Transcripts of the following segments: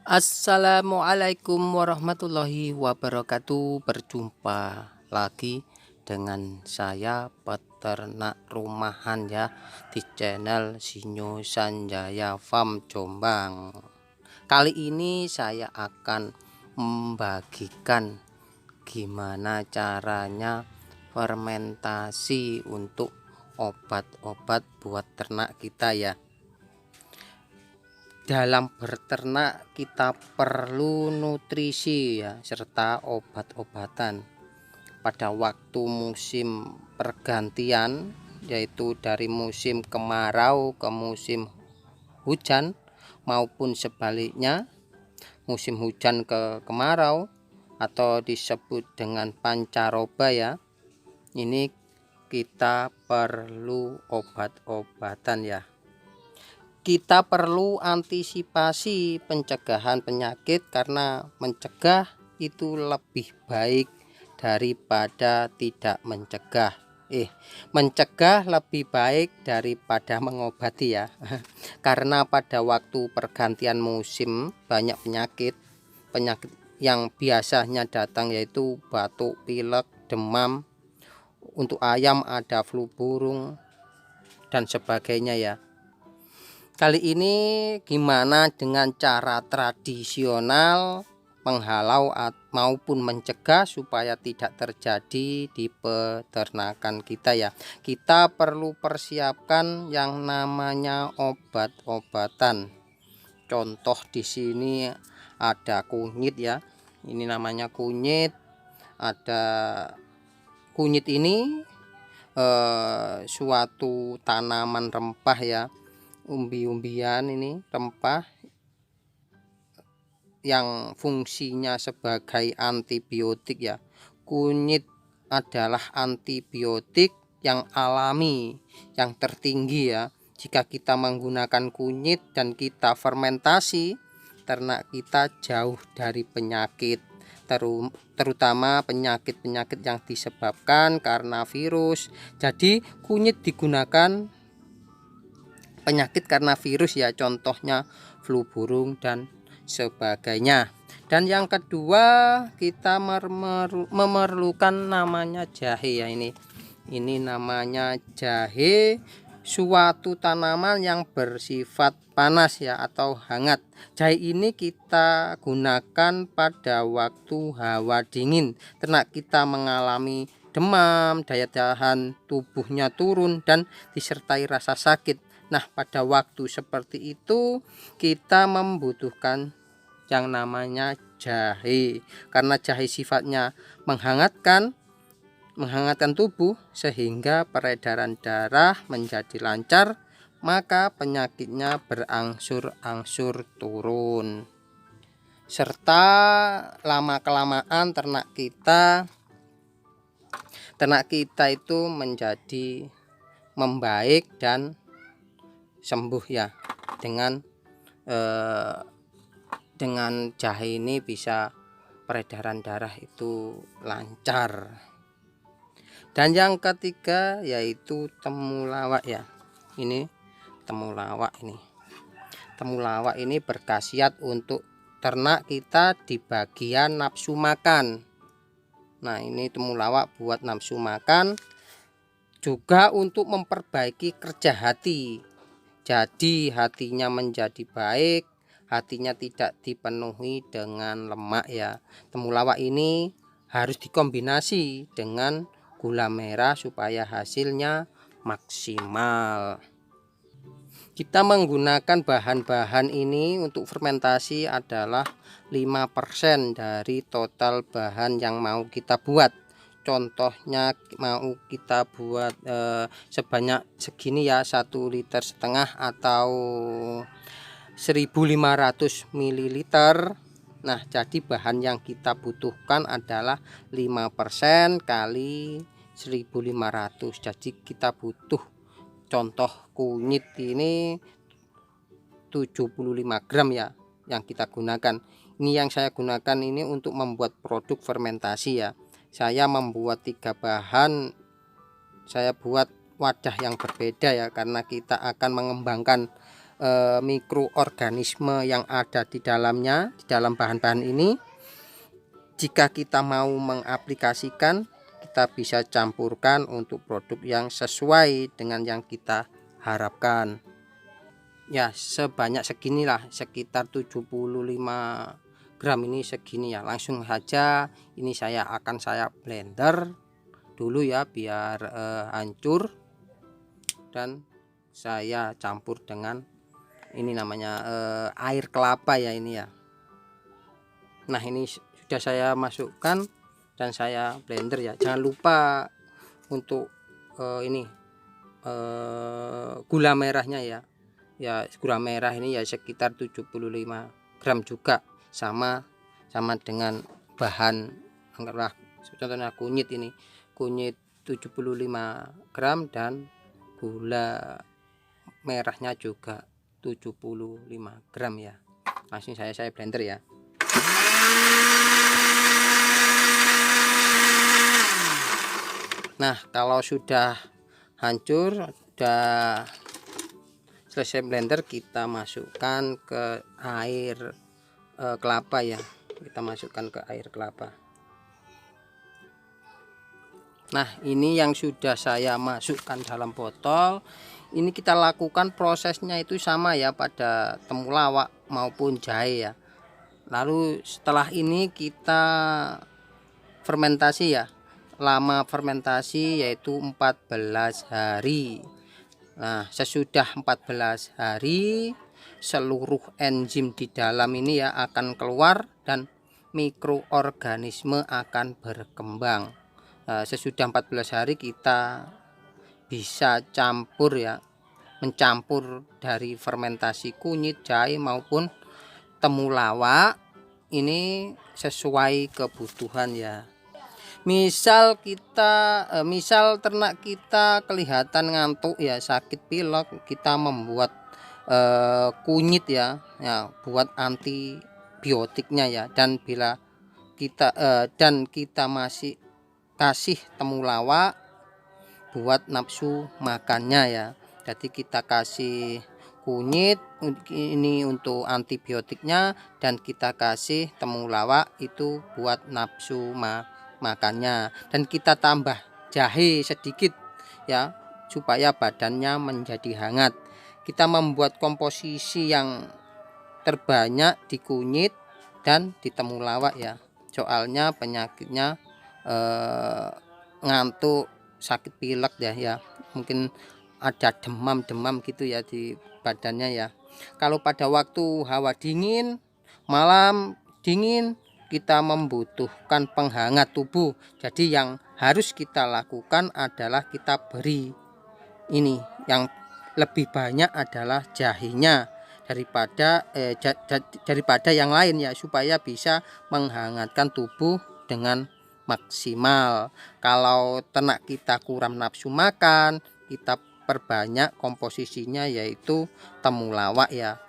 Assalamualaikum warahmatullahi wabarakatuh. Berjumpa lagi dengan saya peternak rumahan ya di channel Sinyo Sanjaya Farm Jombang. Kali ini saya akan membagikan gimana caranya fermentasi untuk obat-obat buat ternak kita ya. Dalam berternak kita perlu nutrisi ya, serta obat-obatan pada waktu musim pergantian, yaitu dari musim kemarau ke musim hujan maupun sebaliknya, musim hujan ke kemarau atau disebut dengan pancaroba ya. Ini kita perlu obat-obatan ya. Kita perlu antisipasi pencegahan penyakit karena mencegah itu lebih baik daripada tidak mencegah. Mencegah lebih baik daripada mengobati ya. Karena pada waktu pergantian musim banyak penyakit yang biasanya datang, yaitu batuk, pilek, demam. Untuk ayam ada flu burung dan sebagainya ya. Kali ini gimana dengan cara tradisional menghalau maupun mencegah supaya tidak terjadi di peternakan kita ya. Kita perlu persiapkan yang namanya obat-obatan. Contoh di sini ada kunyit ya. Ini namanya kunyit. Ada kunyit ini suatu tanaman rempah ya. Umbi-umbian ini rempah yang fungsinya sebagai antibiotik ya. Kunyit adalah antibiotik yang alami yang tertinggi ya. Jika kita menggunakan kunyit dan kita fermentasi, ternak kita jauh dari penyakit, terutama penyakit-penyakit yang disebabkan karena virus. Jadi kunyit digunakan penyakit karena virus ya, contohnya flu burung dan sebagainya. Dan yang kedua, kita memerlukan namanya jahe ya. Ini namanya jahe, suatu tanaman yang bersifat panas ya atau hangat. Jahe ini kita gunakan pada waktu hawa dingin. Ternak kita mengalami demam, daya tahan tubuhnya turun dan disertai rasa sakit. Nah, pada waktu seperti itu kita membutuhkan yang namanya jahe, karena jahe sifatnya menghangatkan tubuh sehingga peredaran darah menjadi lancar, maka penyakitnya berangsur-angsur turun. Serta lama-kelamaan ternak kita itu menjadi membaik dan sembuh ya. Dengan jahe ini bisa peredaran darah itu lancar. Dan yang ketiga yaitu temulawak ya. Ini temulawak ini. Temulawak ini berkhasiat untuk ternak kita di bagian nafsu makan. Nah, ini temulawak buat nafsu makan, juga untuk memperbaiki kerja hati. Jadi hatinya menjadi baik, hatinya tidak dipenuhi dengan lemak ya. Temulawak ini harus dikombinasi dengan gula merah supaya hasilnya maksimal. Kita menggunakan bahan-bahan ini untuk fermentasi adalah 5% dari total bahan yang mau kita buat. Contohnya mau kita buat sebanyak segini ya, 1,5 liter atau 1.500 ml. Nah, jadi bahan yang kita butuhkan adalah 5% kali 1.500. Jadi kita butuh, contoh kunyit ini 75 gram ya yang kita gunakan. Ini yang saya gunakan ini untuk membuat produk fermentasi ya. Saya membuat 3 bahan, saya buat wadah yang berbeda ya, karena kita akan mengembangkan mikroorganisme yang ada di dalamnya, di dalam bahan-bahan ini. Jika kita mau mengaplikasikan, kita bisa campurkan untuk produk yang sesuai dengan yang kita harapkan. Ya, sebanyak seginilah, sekitar 75 gram ini segini ya. Langsung saja ini saya blender dulu ya, biar hancur, dan saya campur dengan ini namanya air kelapa ya ini ya. Nah, ini sudah saya masukkan dan saya blender ya. Jangan lupa untuk gula merahnya ya. Ya, gula merah ini ya sekitar 75 gram juga, sama dengan bahan, anggaplah contohnya kunyit, ini kunyit 75 gram dan gula merahnya juga 75 gram ya. Langsung saya blender ya. Nah, kalau sudah hancur, sudah selesai blender, kita masukkan ke air kelapa ya. Kita masukkan ke air kelapa. Nah, ini yang sudah saya masukkan dalam botol. Ini kita lakukan prosesnya itu sama ya pada temulawak maupun jahe ya. Lalu setelah ini kita fermentasi ya. Lama fermentasi yaitu 14 hari. Nah, sesudah 14 hari seluruh enzim di dalam ini ya akan keluar dan mikroorganisme akan berkembang. Nah, sesudah 14 hari kita bisa campur ya, mencampur dari fermentasi kunyit, jahe maupun temulawak ini sesuai kebutuhan ya. Misal ternak kita kelihatan ngantuk ya, sakit pilek, kita membuat kunyit ya, buat antibiotiknya ya. Dan bila kita masih kasih temulawak buat nafsu makannya ya. Jadi kita kasih kunyit ini untuk antibiotiknya, dan kita kasih temulawak itu buat nafsu makannya, dan kita tambah jahe sedikit ya supaya badannya menjadi hangat. Kita membuat komposisi yang terbanyak di kunyit dan di temulawak ya, soalnya penyakitnya ngantuk, sakit pilek ya, mungkin ada demam gitu ya di badannya ya. Kalau pada waktu hawa dingin, malam dingin, kita membutuhkan penghangat tubuh. Jadi yang harus kita lakukan adalah kita beri ini yang lebih banyak adalah jahenya daripada yang lain ya, supaya bisa menghangatkan tubuh dengan maksimal. Kalau ternak kita kurang nafsu makan, kita perbanyak komposisinya yaitu temulawak ya.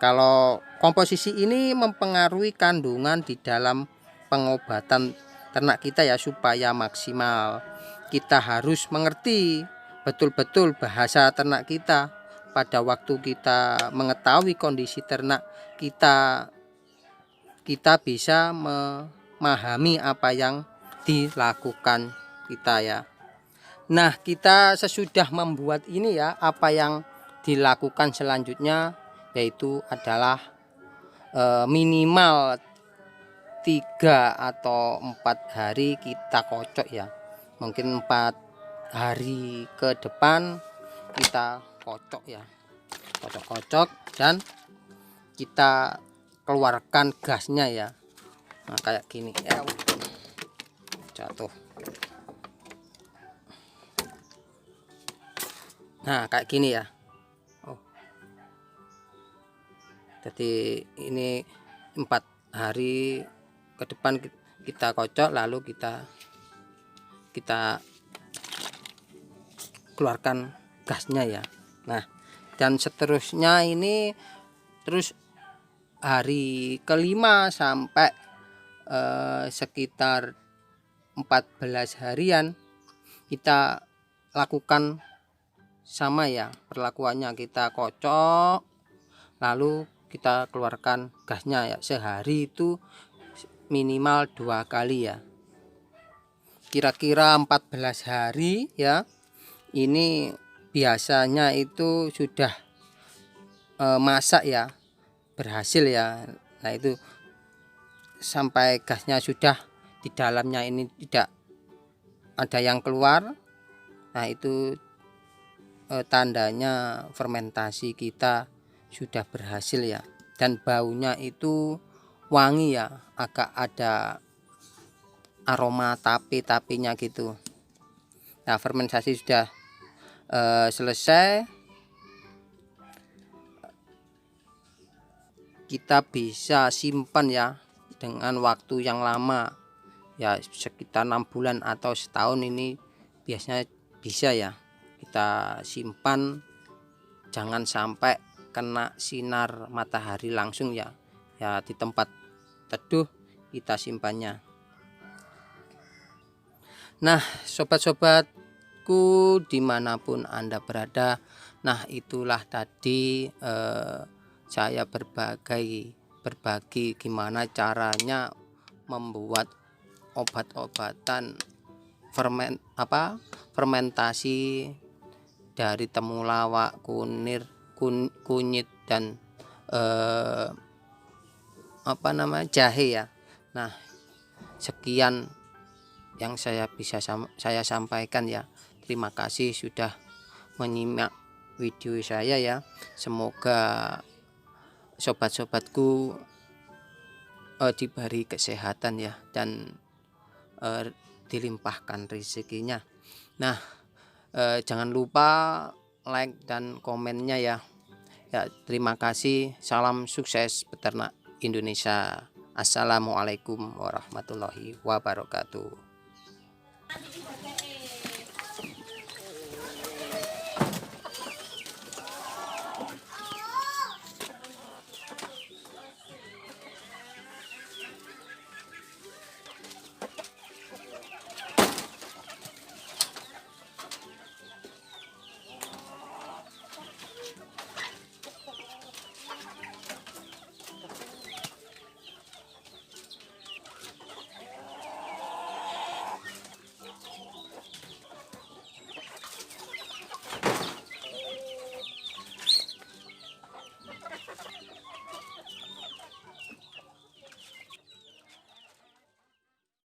Kalau komposisi ini mempengaruhi kandungan di dalam pengobatan ternak kita ya, supaya maksimal. Kita harus mengerti betul-betul bahasa ternak kita. Pada waktu kita mengetahui kondisi ternak kita, kita bisa memahami apa yang dilakukan kita ya. Nah, kita sesudah membuat ini ya, apa yang dilakukan selanjutnya yaitu adalah minimal 3 atau 4 hari kita kocok ya. Mungkin 4 hari ke depan kita kocok ya, kocok dan kita keluarkan gasnya ya. Nah, kayak gini ya, jatuh. Nah, kayak gini ya. Jadi ini 4 hari ke depan kita kocok, lalu kita keluarkan gasnya ya. Nah, dan seterusnya ini terus hari kelima sampai sekitar 14 harian kita lakukan sama ya perlakuannya, kita kocok lalu kita keluarkan gasnya ya. Sehari itu minimal 2 kali ya, kira-kira 14 hari ya. Ini biasanya itu sudah masak ya, berhasil ya. Nah itu sampai gasnya sudah di dalamnya ini tidak ada yang keluar, nah itu tandanya fermentasi kita sudah berhasil ya. Dan baunya itu wangi ya, agak ada aroma tape-tapenya gitu. Nah fermentasi sudah selesai, kita bisa simpan ya dengan waktu yang lama ya, sekitar 6 bulan atau setahun. Ini biasanya bisa ya kita simpan, jangan sampai kena sinar matahari langsung ya, di tempat teduh kita simpannya. Nah sobat-sobatku dimanapun Anda berada, nah itulah tadi saya berbagi gimana caranya membuat obat-obatan fermentasi dari temulawak, kunyit dan jahe ya. Nah sekian yang saya sampaikan ya. Terima kasih sudah menyimak video saya ya. Semoga sobat-sobatku diberi kesehatan ya, dan dilimpahkan rezekinya. Nah jangan lupa like dan komennya ya. Terima kasih. Salam sukses peternak Indonesia. Assalamualaikum warahmatullahi wabarakatuh.